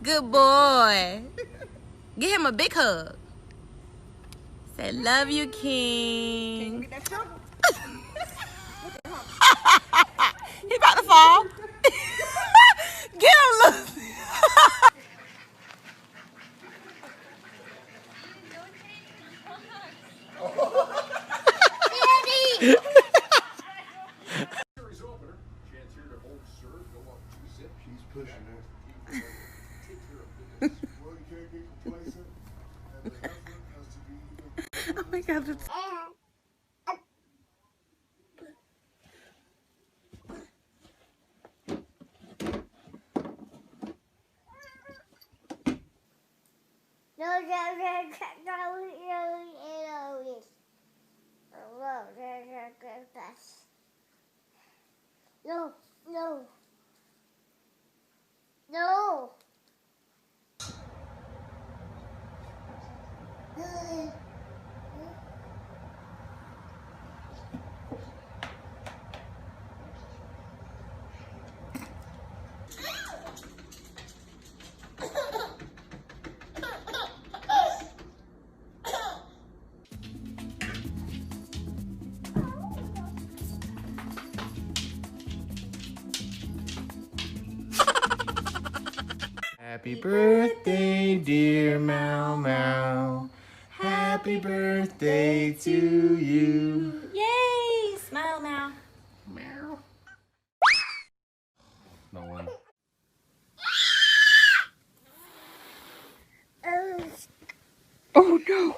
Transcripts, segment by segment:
Good boy. Give him a big hug. Say, love you, King. Can you get that shovel? He about to fall. Get him, look. She's pushing it. Well, you can't get complacent, and the effort has to be Oh my God. That's... No, no, no. Happy birthday, dear Mau Mau. Happy birthday to you. Yay! Smile now. Meow. No one. Oh no.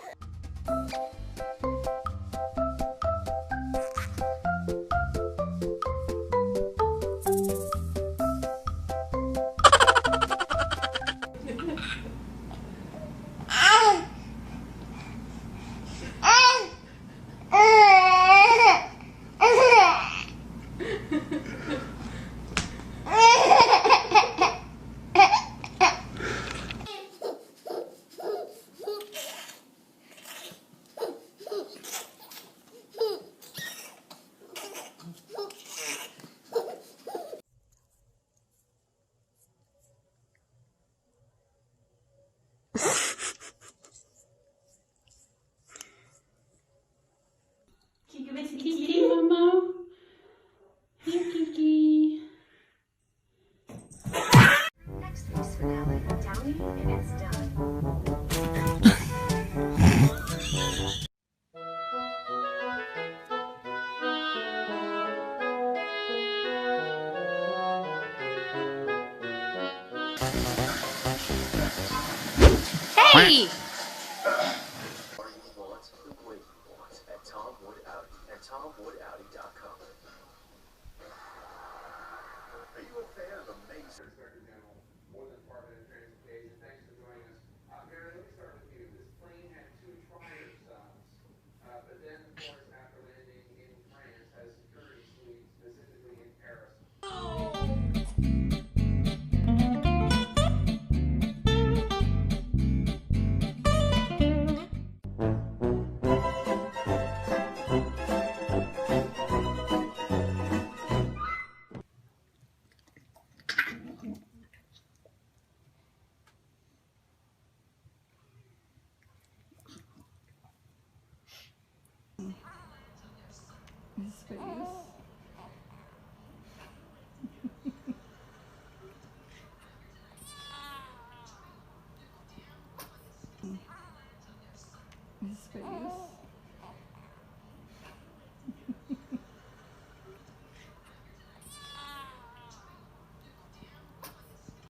Kiki, Mama. Here, Kiki. Next week's finale, Downy, and it's done. Hey! TomWoodAudi.com. Are you a fan of amazing? More than part of the transportation. Thanks for joining us. Mary, let me start with you. This plane had 2 trier stops, but then, of course, after landing in France, has security suites, specifically in Paris.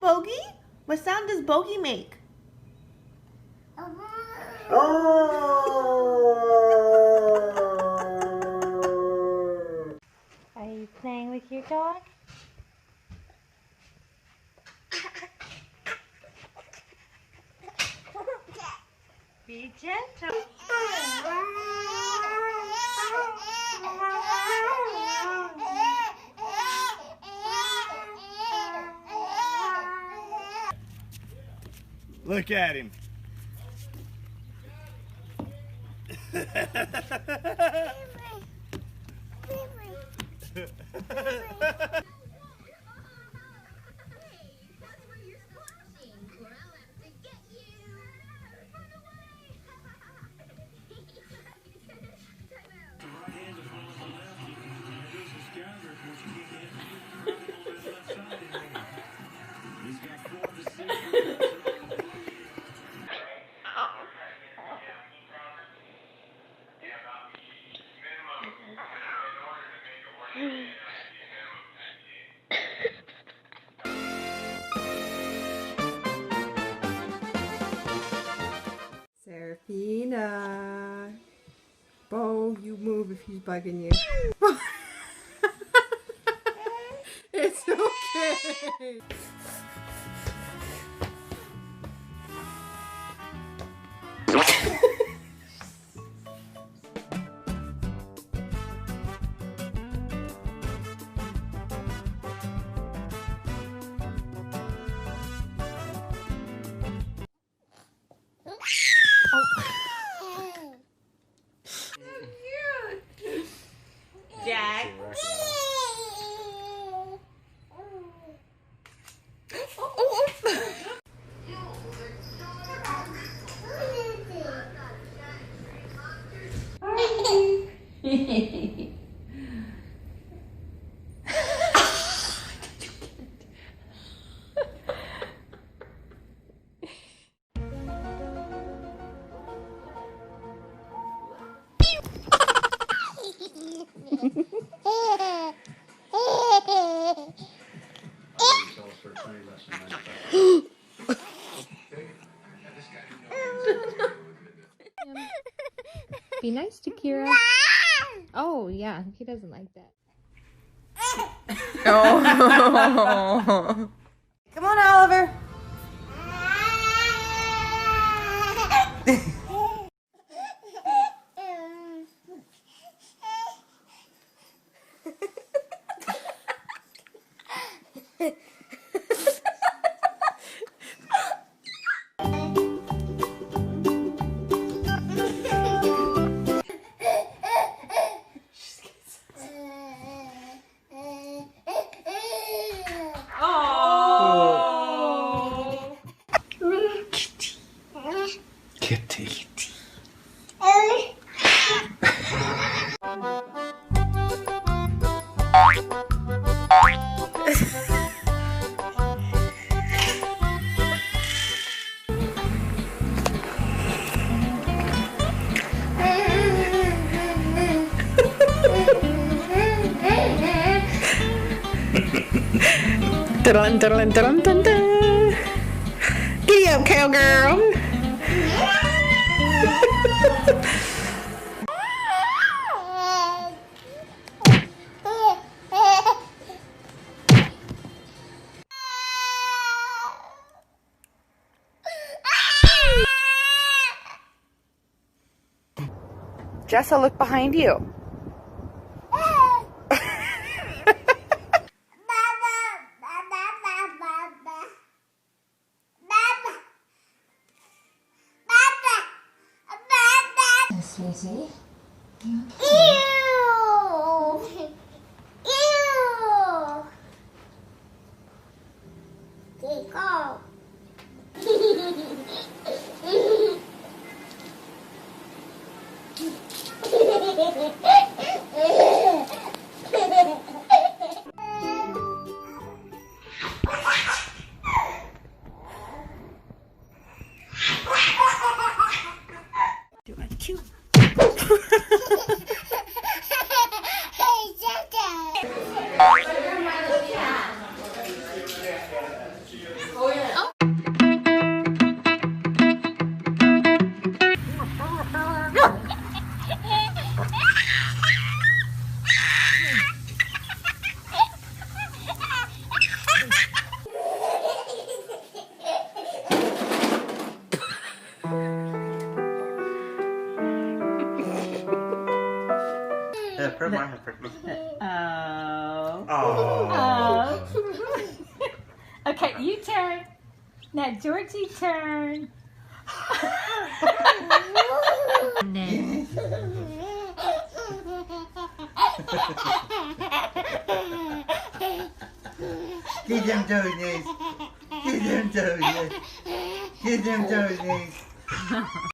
Bogey? What sound does Bogey make? Are you playing with your dog? Be gentle. Look at him. if he's bugging you. It's okay. Jack. Be nice to Kira. Oh, yeah, he doesn't like that. Oh. Come on, Oliver. Kitty. Dun, dun, dun, dun, dun. Giddy up, cowgirl. Jessa, look behind you. Susie. Ew! Ew! Okay, go. Do a cute. Oh. Okay, you turn. Now, Georgie, turn. Get them toes, Get them toes, Get them toes,